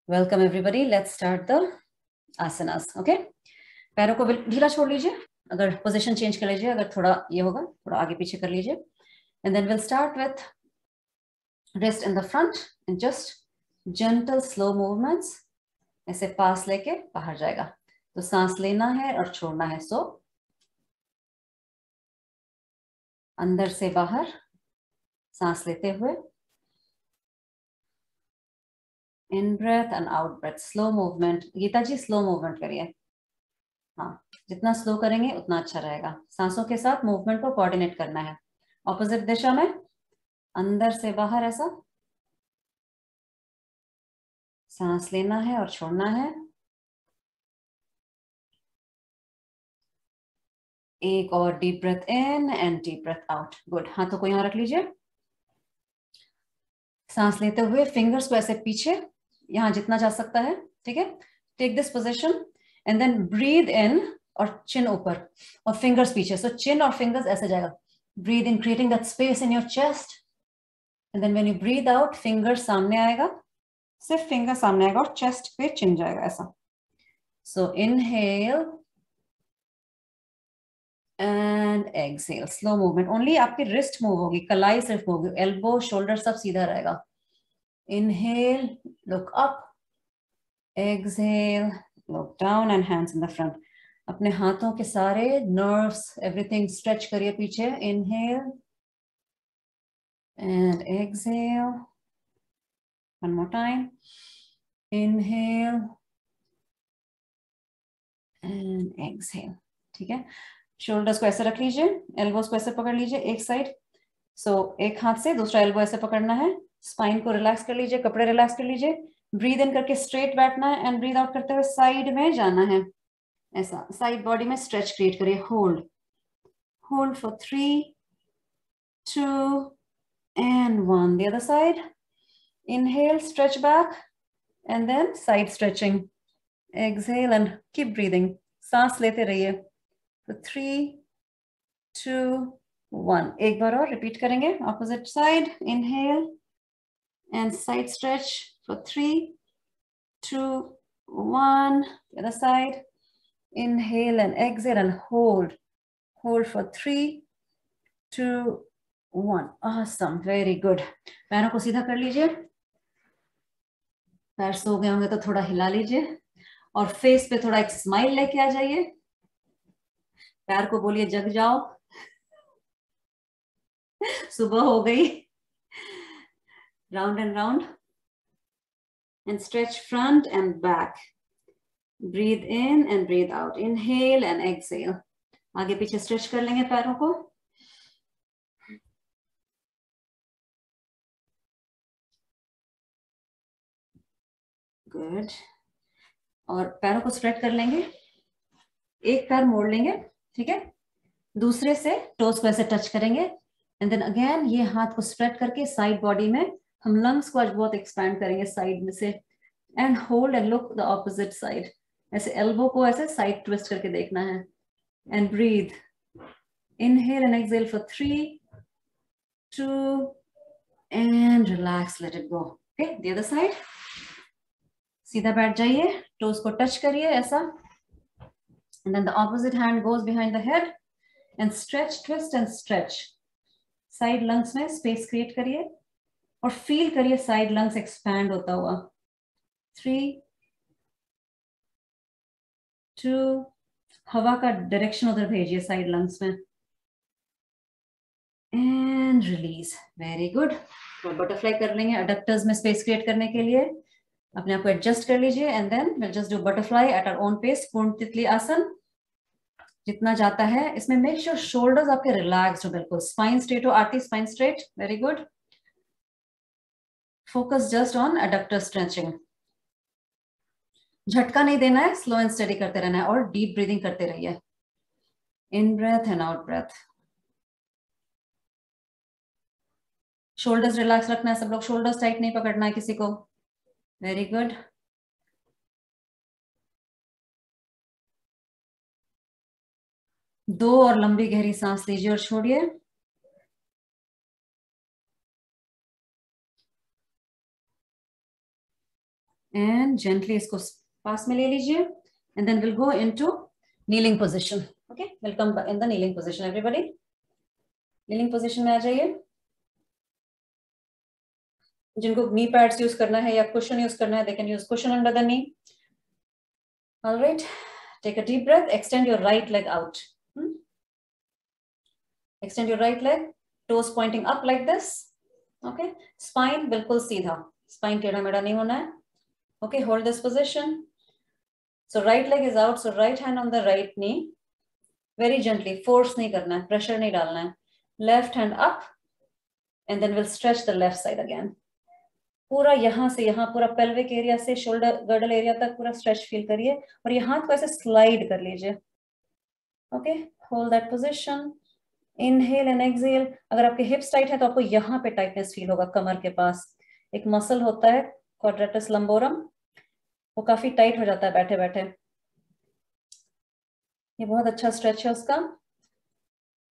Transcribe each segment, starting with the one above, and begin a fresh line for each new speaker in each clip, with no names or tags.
Welcome everybody, let's start the asanas. Okay, पैरों को ढीला छोड़ लीजिए, अगर पोजीशन चेंज कर लीजिए, अगर थोड़ा ये होगा थोड़ा आगे पीछे कर लीजिए। And then will start with wrist in the front and just gentle slow movements, ऐसे पास लेके बाहर जाएगा। तो सांस लेना है और छोड़ना है। सो अंदर से बाहर सांस लेते हुए, in breath and out breath, slow movement. Geeta ji slow movement करिए। हाँ, जितना स्लो करेंगे उतना अच्छा रहेगा। सांसों के साथ मूवमेंट को कोऑर्डिनेट करना है। ऑपोजिट दिशा में अंदर से बाहर ऐसा सांस लेना है और छोड़ना है। एक और deep breath in and deep breath out. Good. हाथों को यहां रख लीजिए। सांस लेते हुए फिंगर्स को ऐसे पीछे, यहां जितना जा सकता है, ठीक है। Take this position and then breathe in और चिन ऊपर और फिंगर्स पीछे। सो चिन और फिंगर्स ऐसे जाएगा। Breathe in, creating that space in your chest, and then when you breathe out finger सामने आएगा, सिर्फ फिंगर सामने आएगा और चेस्ट पे चिन जाएगा ऐसा। So inhale and exhale, slow movement. Only आपकी रिस्ट मूव होगी, कलाई सिर्फ मूव होगी, एल्बो शोल्डर सब सीधा रहेगा। Inhale, look up, exhale, look down and hands in the front. अपने हाथों के सारे नर्व्स एवरीथिंग स्ट्रेच करिए पीछे। Inhale and exhale, one more time. Inhale and exhale, ठीक है। शोल्डर्स को ऐसे रख लीजिए, एल्बोस को ऐसे पकड़ लीजिए एक साइड। सो एक हाथ से दूसरा एल्बो ऐसे पकड़ना है। स्पाइन को रिलैक्स कर लीजिए, कपड़े रिलैक्स कर लीजिए। ब्रीद इन करके स्ट्रेट बैठना है एंड ब्रीद आउट करते हुए साइड में जाना है, ऐसा साइड बॉडी में स्ट्रेच क्रिएट करिए। Hold, hold for 3, 2 and 1. The other side. Inhale, stretch back and then side stretching. Exhale and keep breathing. सांस लेते रहिए। So 3, 2, 1. एक बार और रिपीट करेंगे। Opposite side. Inhale and side stretch for 3, 2, 1. The other side. Inhale and exhale and hold. Hold for 3, 2, 1. Awesome. Very good. पैरों को सीधा कर लीजिए। पैर सो गए होंगे तो थोड़ा हिला लीजिए और फेस पे थोड़ा एक स्माइल लेके आ जाइए। पैर को बोलिए जग जाओ, सुबह हो गई। Round and round and stretch front end back. Breathe in and breathe out. Inhale and exhale. आगे पीछे स्ट्रेच कर लेंगे पैरों को। गुड। और पैरों को स्प्रेड कर लेंगे, एक पैर मोड़ लेंगे, ठीक है। दूसरे से टोस को ऐसे टच करेंगे एंड देन अगेन ये हाथ को स्प्रेड करके साइड बॉडी में हम लंग्स को आज बहुत एक्सपैंड करेंगे साइड में से। And hold and look the opposite side. ऐसे एल्बो को ऐसे साइड ट्विस्ट करके देखना है and breathe. Inhale and exhale for 3, 2 and relax, let it go. Okay, the other side. सीधा बैठ जाइए, टोस को टच करिए ऐसा and then the opposite hand goes behind the head and stretch, twist and stretch. Side lungs में space create करिए और feel करिए साइड लंग्स एक्सपैंड होता हुआ। 3, 2, हवा का डायरेक्शन उधर भेजिए साइड लंग्स में एंड रिलीज। Very good. तो बटरफ्लाई कर लेंगे अडक्टर्स में स्पेस क्रिएट करने के लिए। अपने आप को एडजस्ट कर लीजिए and then will just do butterfly at our own pace. पूर्ण तितली आसन जितना जाता है इसमें मेक श्योर शोल्डर्स आपके रिलैक्स्ड हो, बिल्कुल स्पाइन स्ट्रेट हो। Aarti, spine straight. Very good. Focus just on adductor stretching. झटका नहीं देना है, स्लो एंड स्टडी करते रहना है और डीप ब्रीदिंग करते रहिए। In breath and out breath. Shoulders relax रखना है सब लोग, शोल्डर्स टाइट नहीं पकड़ना है किसी को। Very good. दो और लंबी गहरी सांस लीजिए और छोड़िए। and gently इसको पास में ले लीजिए, and then we'll go into kneeling position. Okay, we'll come in the kneeling position. Everybody, kneeling position में आ जाइए. जिनको knee pads use करना है या cushion use करना है, they can use cushion under the knee. All right, take a deep breath. Extend your right leg out. Extend your right leg, toes pointing up like this. Okay, spine बिल्कुल सीधा, spine टेढ़ा मेढ़ा नहीं होना है. Okay, hold this position. So right leg is out, so right hand on the right knee. Very gently, force नहीं करना है, pressure नहीं डालना है. Left hand up, and then we'll stretch the left side again. पूरा यहाँ से यहाँ पूरा pelvic area से shoulder girdle area तक पूरा stretch feel करिए और ये हाथ को ऐसे slide कर लीजिए. Okay, hold that position. Inhale and exhale. अगर आपके hips tight है तो आपको यहाँ पे tightness feel होगा कमर के पास. एक muscle होता है quadratus lumborum, वो काफी टाइट हो जाता है बैठे बैठे. ये बहुत अच्छा स्ट्रेच है उसका.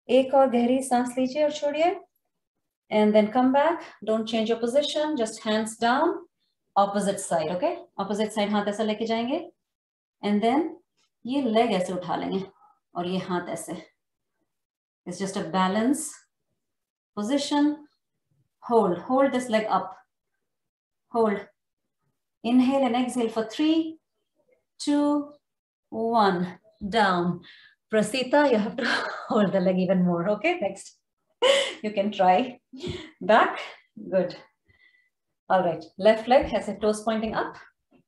एक और गहरी सांस लीजिए और छोड़िए. And then come back. Don't change your position. Just hands down. Opposite side. Okay? Opposite side हाथ ऐसा लेके जाएंगे. And then ये leg ऐसे उठा लेंगे और ये हाथ ऐसे. It's just a balance position. Hold. Hold this leg up. Hold. Inhale and exhale for 3, 2, 1. Down. Prasita, you have to hold the leg even more. Okay, next. You can try. Back. Good. All right. Left leg has a toes pointing up.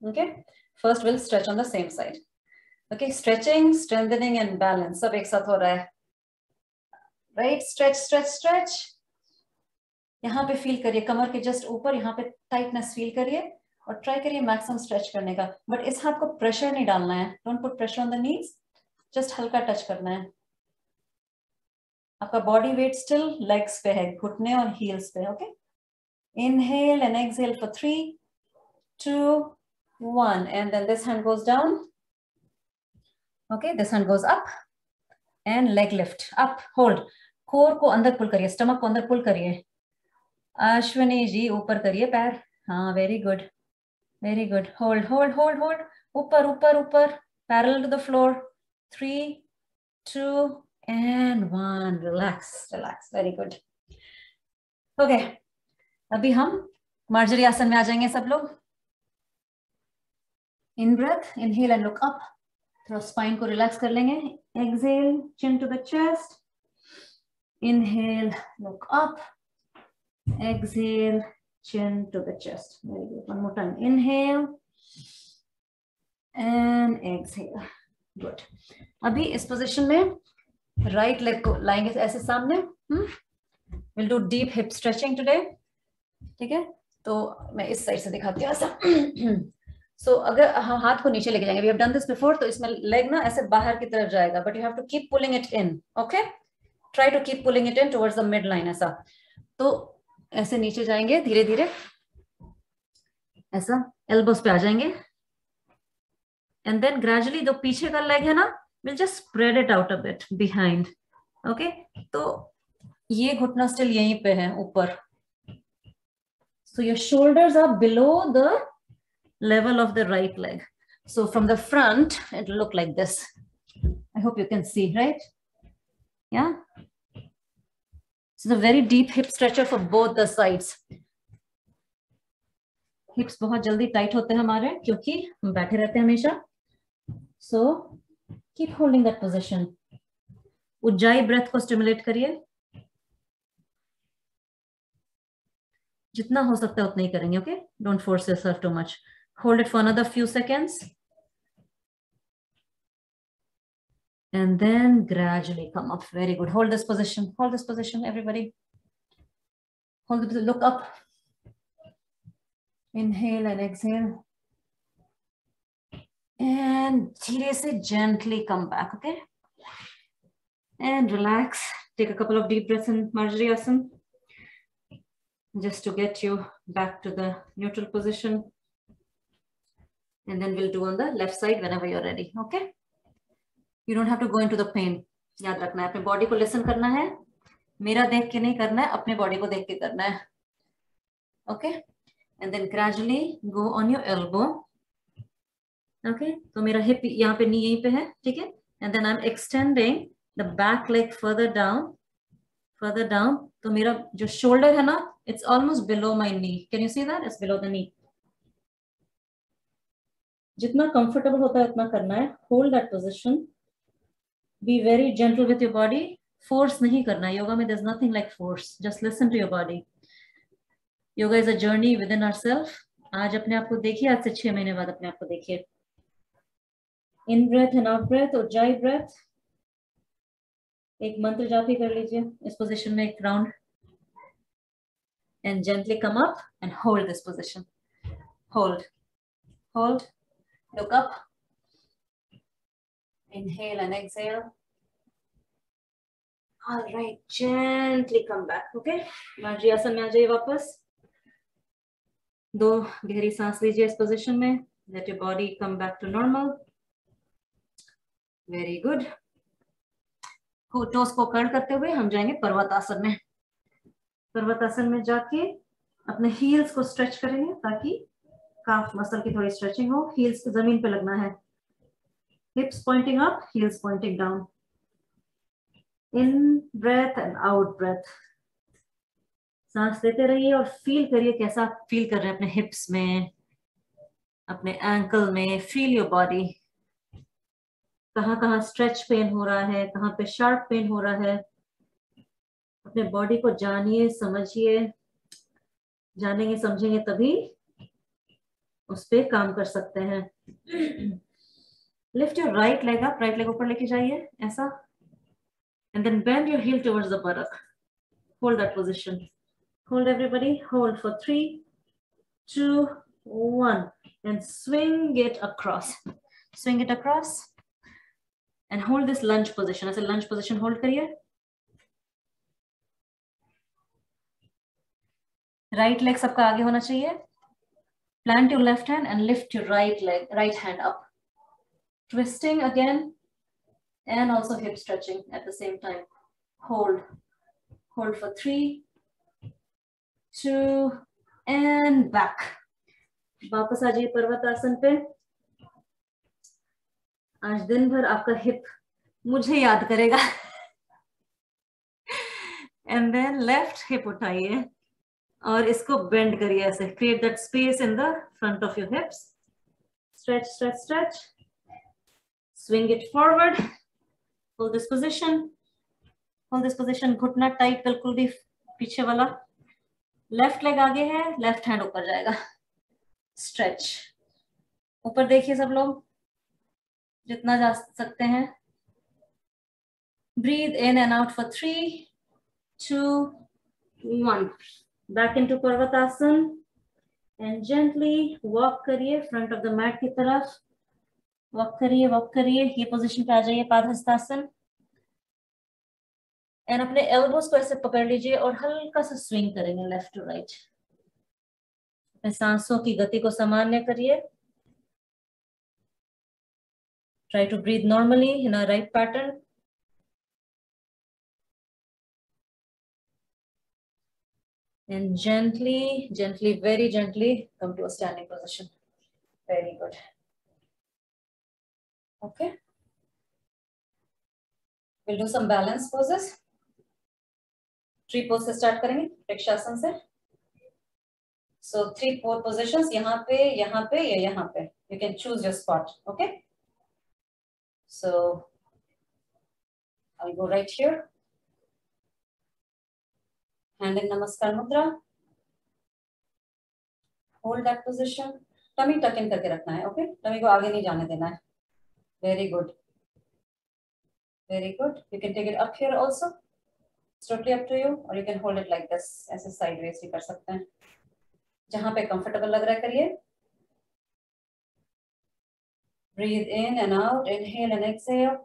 Okay. First, we'll stretch on the same side. Okay. Stretching, strengthening, and balance. सब एक साथ हो रहा है. Right. Stretch, stretch, stretch. यहाँ पे feel करिए कमर के just ऊपर यहाँ पे tightness feel करिए और try करिए maximum stretch करने का. But इस हाथ को pressure नहीं डालना है. Don't put pressure on the knees. Just हल्का touch करना है. आपका body weight still legs पे है, घुटने और heels पे. Okay. Inhale and exhale for 3, 2, 1. And then this hand goes down. Okay. This hand goes up and leg lift up. Hold. Core को अंदर pull करिए. Stomach को अंदर pull करिए. अश्विनी जी ऊपर करिए पैर. हाँ, very good. Very good. Hold, hold, hold, hold. ऊपर, ऊपर, ऊपर. Parallel to the floor. 3, 2, and 1. Relax, relax. Very good. Okay. अभी हम मार्जरी आसन में आ जाएंगे सब लोग. In breath, inhale and look up. थोड़ा spine को relax कर लेंगे. Exhale, chin to the chest. Inhale, look up. Exhale, chin to the chest. Very good. One more time. Inhale and exhale. Good. अभी इस position में right leg को लाएंगे ऐसे सामने. We'll do deep hip stretching today. ठीक है? तो मैं इस साइड से दिखाती हूँ ऐसा. So अगर हम हाथ को नीचे लेके जाएंगे, we have done this before, तो इसमें leg ना ऐसे बाहर की तरफ जाएगा, but you have to keep pulling it in. Okay? Try to keep pulling it in towards the midline ऐसा. तो ऐसे नीचे जाएंगे धीरे धीरे, ऐसा elbows पे आ जाएंगे. And then gradually जो पीछे का leg है ना, we'll just spread it out a bit behind. Okay? तो ये घुटना still यहीं पे है ऊपर. So your shoulders are below the level of the right leg. So from the front, it will look like this. I hope you can see, right? Yeah. It's a very deep hip stretcher for both the sides. Hips बहुत जल्दी tight होते हैं हमारे क्योंकि हम बैठे रहते हैं हमेशा. So keep holding that position. Ujjayi breath को stimulate करिए. जितना हो सकता है उतना ही करेंगे. Okay? Don't force yourself too much. Hold it for another few seconds. And then gradually come up. Very good. Hold this position. Hold this position, everybody. Hold it. Look up. Inhale and exhale. And धीरे से gently come back. Okay? And relax. Take a couple of deep breaths in Marjari Asana. Just to get you back to the neutral position. And then we'll do on the left side whenever you're ready. Okay? You don't have to go into the pain. याद रखना है अपने body को listen करना है. मेरा देख के नहीं करना है, अपने body को देख के करना है. Okay? And then gradually go on your elbow okay तो मेरा हिप यहाँ पे नी यहीं पे है, ठीक है, and then I am extending the back leg further down, तो मेरा जो शोल्डर है ना, it's almost below my knee, can you see that, it's below the knee. जितना कंफर्टेबल होता है उतना करना है, hold that position, be very gentle with your body, force नहीं करना है योगा में, there is nothing like force, just listen to your body. Yoga is a journey with in ourselves. आज अपने आप को देखिए, आज से 6 महीने बाद अपने आप को देखिए। In breath and out breath, Ujjayi breath. एक मंत्र जाप ही कर लीजिए इस पोजीशन में, एक round, and gently come up and hold this position, hold, look up, inhale and exhale, all right, gently come back, okay, मार्जी आसन में आ जाइए वापस, 2 गहरी सांस लीजिए इस पोजीशन में, let your body come back to normal, very good। Toes को कर्ल करते हुए हम जाएंगे पर्वतासन में। पर्वतासन में जाके अपने हील्स को स्ट्रेच करेंगे ताकि काफ मसल की थोड़ी स्ट्रेचिंग हो, हील्स जमीन पे लगना है, hips pointing up, heels pointing down, in breath and out breath, सांस लेते रहिए और फील करिए कैसा फील कर रहे हैं अपने हिप्स में, अपने एंकल में, फील योर बॉडी, कहाँ कहाँ स्ट्रेच पेन हो रहा है, कहाँ पे शार्प पेन हो रहा है, अपने बॉडी को जानिए समझिए, जानेंगे समझेंगे तभी उस पे काम कर सकते हैं। Lift your right leg up, right leg ऊपर लेके जाइए ऐसा, and then bend your heel towards the buttock, hold that position, hold everybody, hold for 3 2 1 and swing it across and hold this lunge position, ऐसे lunge position hold करिए, right leg सबका आगे होना चाहिए, plant your left hand and lift your right hand up, twisting again and also hip stretching at the same time, hold for 3 2 and back, वापस आ जाइए पर्वतासन पे। आज दिन भर आपका हिप मुझे याद करेगा। एंड देन लेफ्ट हिप उठाइए और इसको बेंड करिए ऐसे, create that space in the front of your hips, stretch stretch stretch, swing it forward, hold this position, घुटना टाइट बिल्कुल भी पीछे वाला, लेफ्ट लेग आगे है, लेफ्ट हैंड ऊपर जाएगा, स्ट्रेच, ऊपर देखिए सब लोग जितना जा सकते हैं, breathe in and out for 3 2 1, back into Parvatasana and gently walk करिए फ्रंट ऑफ द मैट की तरफ, वॉक करिए, ये पोजीशन पे आ जाइए पादहस्तासन, एंड अपने एल्बोस को ऐसे पकड़ लीजिए और हल्का सा स्विंग करेंगे लेफ्ट टू राइट, अपने सांसों की गति को सामान्य करिए, try to breathe normally in a right pattern, and gently, very gently come to a standing position, very good, okay, we'll do some balance poses, tree pose से start करेंगे, वृक्षासन से, so 3-4 positions, यहाँ पे या यहाँ पे, you can choose your spot, okay, so I'll go right here, hand in namaskar mudra, hold that position, tummy tuck in करके रखना है, ओके, टमी को आगे नहीं जाने देना है, very good, you can take it up here also, it's totally up to you, or you can hold it like this, ऐसे sideways भी कर सकते हैं, जहां पे कंफर्टेबल लग रहा है करिए, breathe in and out, inhale and exhale,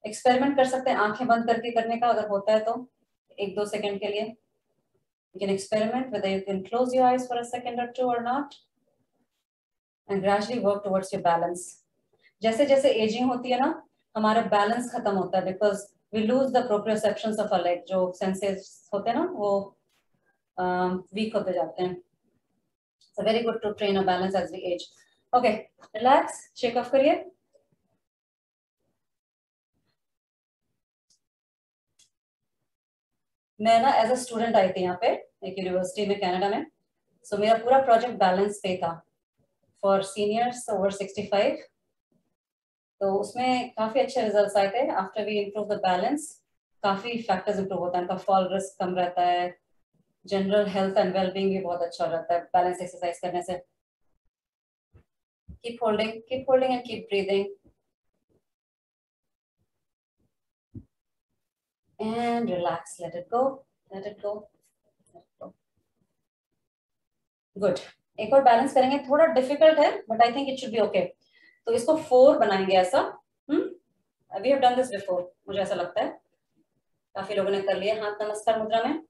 experiment कर सकते हैं आंखें बंद करके करने का, अगर होता है तो 1-2 सेकंड के लिए, you can experiment whether you can close your eyes for a second or 2 or not, and gradually work towards your balance, जैसे जैसे एजिंग होती है ना, हमारा बैलेंस खत्म होता है, because we lose the proprioceptions of our leg, जो सेंसेस होते हैं ना वो वीक होते जाते हैं, so very good to train a balance as we age, okay, relax, shake of करिए। मैं ना एज अ स्टूडेंट आई थी यहाँ पे एक यूनिवर्सिटी में कनाडा में। सो मेरा पूरा प्रोजेक्ट बैलेंस पे था फॉर सीनियर्स ओवर 65। तो उसमें काफी अच्छे रिजल्ट्स आए थे। After we improve the balance, काफी फैक्टर्स इंप्रूव होता है, उनका फॉल रिस्क कम रहता है, जनरल हेल्थ एंड वेलबींग भी बहुत अच्छा रहता है बैलेंस एक्सरसाइज करने से। Keep holding and keep breathing and relax, let it go, let it go, let it go. Good. एक और बैलेंस करेंगे, थोड़ा डिफिकल्ट है but I think it should be okay. तो इसको 4 बनाएंगे ऐसा। We have done this before, मुझे ऐसा लगता है काफी लोगों ने कर लिया। हाथ नमस्कार मुद्रा में,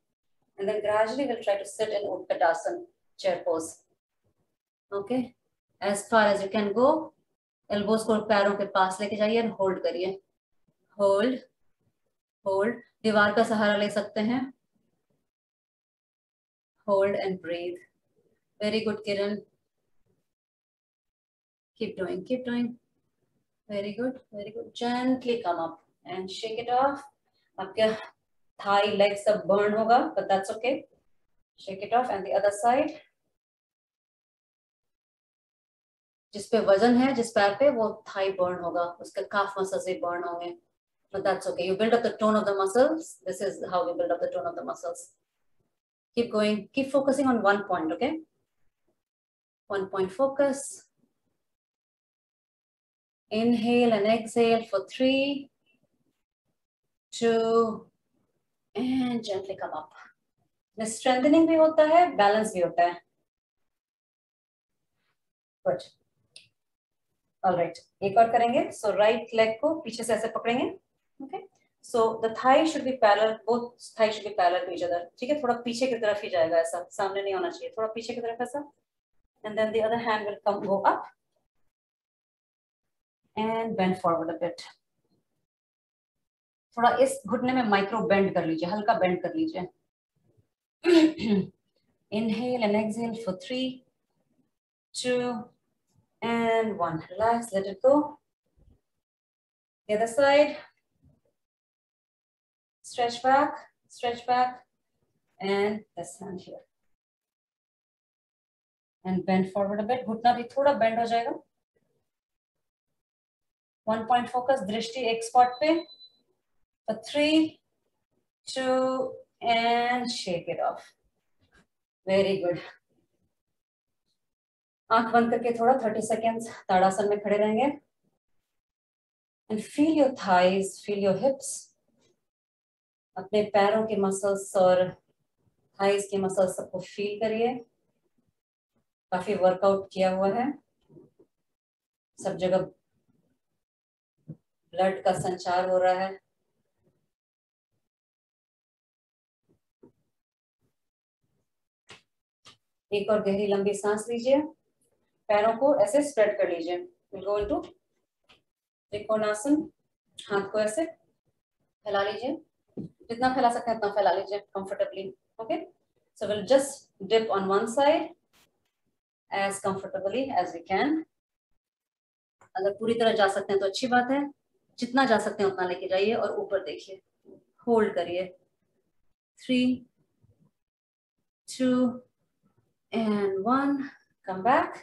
and then gradually we'll try to sit in Utkatasana chair pose. Okay, as far as you can go, elbows को पैरों के पास लेके जाइए और होल्ड करिए। होल्ड होल्ड, दीवार का सहारा ले सकते हैं। Hold and breathe. Very good Kiran, keep doing, keep doing. Very good, very good. Gently come up and shake it off. आपके thigh leg सब burn होगा, but that's okay. Shake it off. And the other side. जिस पे वजन है जिस पैर पे, वो थाई बर्न होगा, उसके काफ मसल्स भी बर्न होंगे, but that's okay. You build up the tone of the muscles. This is how we build up the tone of the muscles. Keep going, keep focusing on one point. Okay, one point focus. Inhale and exhale for 3, 2 and gently come up. Strengthening भी होता है, balance भी होता है। Good. All right, एक और करेंगे। So right leg को पीछे से ऐसे पकड़ेंगे। Okay, so the thigh should be parallel, both thighs should be parallel to each other. ठीक है, थोड़ा पीछे की तरफ ही जाएगा, ऐसा सामने नहीं होना चाहिए, थोड़ा पीछे की तरफ ऐसा। And then the other hand will come, go up and bend forward a bit. थोड़ा इस घुटने में माइक्रो बेंड कर लीजिए, हल्का बेंड कर लीजिए। Inhale and exhale for 3, 2 and 1. Relax, let it go. The other side. Stretch back, and this hand here. And bend forward a bit. घुटना भी थोड़ा बेंड हो जाएगा। 1 point focus, दृष्टि एक स्पॉट पे for 3, 2 and shake it off. Very good. आंख बंद करके थोड़ा 30 seconds ताड़ासन में खड़े रहेंगे। And feel your thighs, feel your hips. अपने पैरों के मसल्स और थाइज के मसल्स सबको फील करिए। काफी वर्कआउट किया हुआ है, सब जगह ब्लड का संचार हो रहा है। एक और गहरी लंबी सांस लीजिए, पैरों को ऐसे स्प्रेड कर लीजिए। We'll go into trikonasana. हाथ को ऐसे फैला लीजिए, जितना फैला सकते हैं उतना फैला लीजिए comfortably. Okay, so will just dip on one side as comfortably as we can. अगर पूरी तरह जा सकते हैं तो अच्छी बात है, जितना जा सकते हैं उतना लेके जाइए और ऊपर देखिए, होल्ड करिए। 3, 2 and 1. Come back.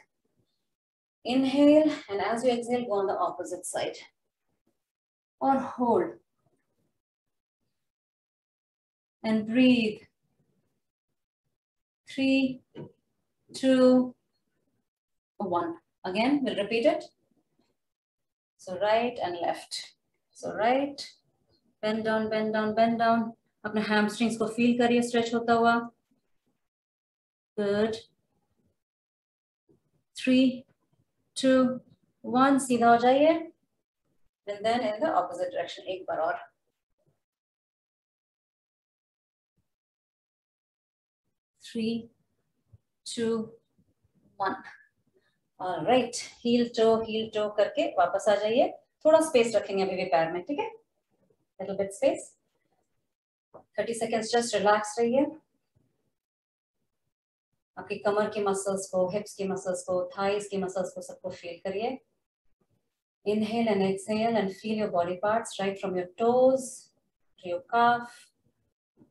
Inhale, and as you exhale, go on the opposite side. Or hold. And breathe. 3, 2, 1. Again, we'll repeat it. So right and left. So right, bend down, bend down, bend down. अपने hamstrings को feel करिए stretch होता हुआ. Good. 3, 2, 1. सीधा हो जाइए. And then in the opposite direction, एक बार और. 3, 2, 1. All right. Heel toe करके वापस आ जाइए. थोड़ा स्पेस रखेंगे अभी भी पैर में, ठीक है? Little bit space. 30 seconds just relax रहिए. आपकी कमर की मसल्स को, हिप्स की मसल्स को, थाइस की मसल्स को, सबको फील करिए. Inhale and exhale and feel your body parts right from your toes to your calf,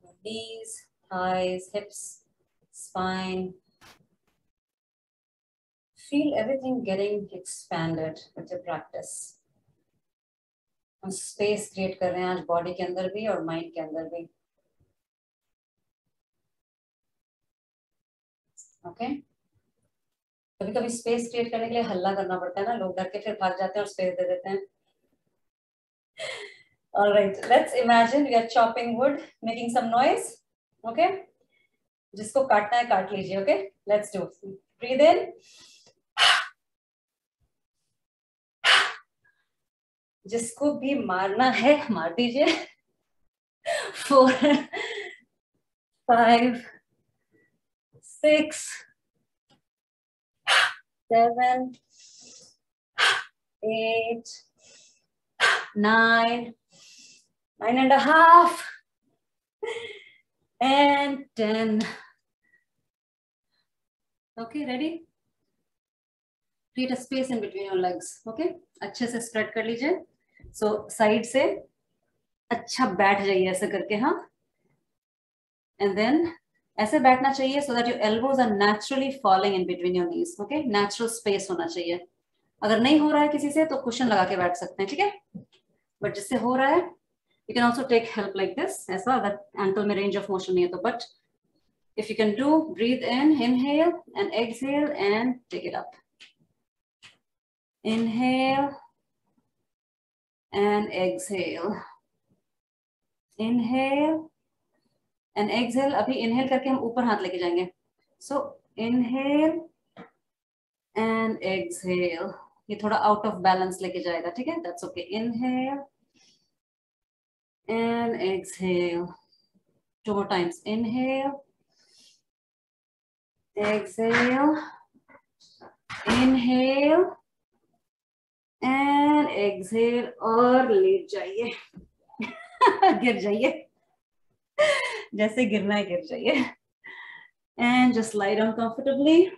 your knees, thighs, hips, spine. Feel everything getting expanded with your practice. हम space create कर रहे हैं आज body के अंदर भी और माइंड के अंदर भी. ओके. कभी कभी स्पेस क्रिएट करने के लिए हल्ला करना पड़ता है ना, लोग डर के फिर भाग जाते हैं और स्पेस दे देते हैं. All right, let's imagine we are chopping wood, making some noise. Okay. जिसको काटना है काट लीजिए. Okay, let's do. Breathe in. जिसको भी मारना है मार दीजिए. 4, 5, 6, 7, 8, 9, 9.5, and 10. Okay, ready? Create a space in between your legs. Okay, अच्छे से स्प्रेड कर लीजिए. So साइड से अच्छा बैठ जाइए ऐसे करके. हाँ, and then ऐसे बैठना चाहिए so that your elbows are naturally falling in between your knees. Okay, natural space होना चाहिए. अगर नहीं हो रहा है किसी से तो कुशन लगा के बैठ सकते हैं. ठीक है, बट जिससे हो रहा है you can also take help like this. ऐसा अगर ankle में range of motion नहीं है तो, but if you can do, breathe in, inhale and exhale and take it up. Inhale and exhale. Inhale and exhale. अभी inhale करके हम ऊपर हाथ लेके जाएंगे. So inhale and exhale. ये थोड़ा out of balance लेके जाएगा. ठीक है, that's okay. Inhale and exhale. 2 more times. Inhale, exhale, inhale and exhale. और लेट जाइए. गिर जाइए. जैसे गिरना है गिर जाइए. And just lie down comfortably.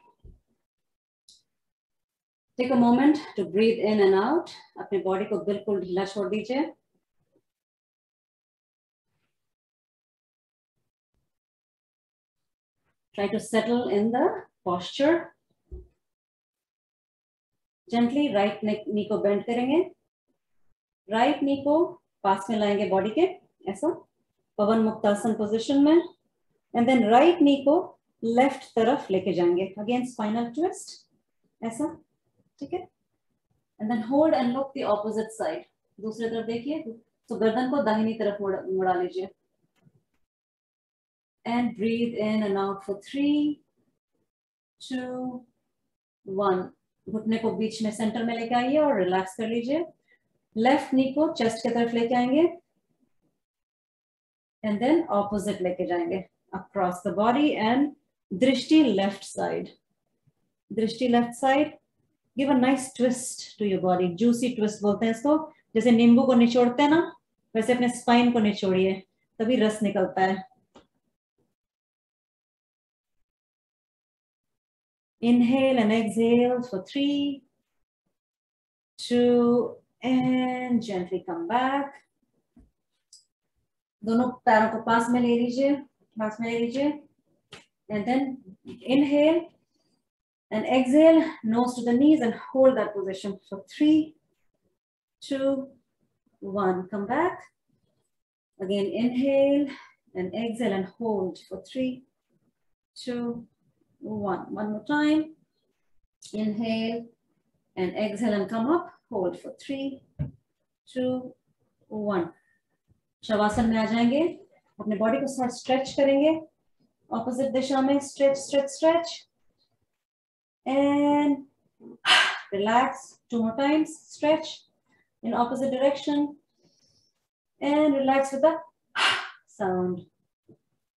Take a moment to breathe in and out. अपने बॉडी को बिल्कुल ढीला छोड़ दीजिए. Try to settle in the posture. Gently right knee को bend करेंगे. Right knee को पास में लाएंगे बॉडी के, ऐसा पवन मुक्तासन पोजीशन में. And then right knee को लेफ्ट तरफ लेके जाएंगे. Again spinal twist, ऐसा. ठीक है. And then hold and look the opposite side. दूसरी तरफ देखिए. तो गर्दन को दाहिनी तरफ मुड़ा लीजिए. And breathe in and out for 3, 2, 1. घुटने को बीच में सेंटर में लेके आइए और रिलैक्स कर लीजिए. लेफ्ट नी को चेस्ट की तरफ लेके आएंगे एंड देन ऑपोजिट लेके जाएंगे अक्रॉस द बॉडी. एंड दृष्टि लेफ्ट साइड. दृष्टि left side. Give a nice twist to your body. Juicy twist बोलते हैं इसको. जैसे नींबू को निचोड़ते हैं ना, वैसे अपने स्पाइन को निचोड़िए, तभी रस निकलता है. Inhale and exhale for 3, 2, and gently come back. दोनों पैरों को पास में ले लीजिए, पास में ले लीजिए. And then inhale and exhale, nose to the knees, and hold that position for 3, 2, 1. Come back. Again, inhale and exhale and hold for 3, 2, 1. One more time. Inhale and exhale and come up. Hold for 3, 2, 1. Shavasana में आ जाएंगे. अपने body को साथ stretch करेंगे. Opposite दिशा में stretch stretch stretch. And relax. 2 more times. Stretch in opposite direction. And relax with the sound.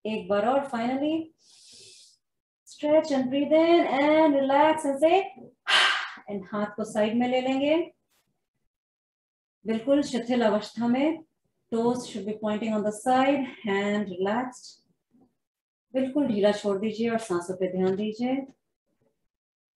एक बार और finally. Stretch and breathe in and relax and say. And हाथ को साइड में ले लेंगे. बिल्कुल शिथिल अवस्था में. Toes should be pointing on the side. Hand relaxed. बिल्कुल ढीला छोड़ दीजिए और सांसों पे ध्यान दीजिए।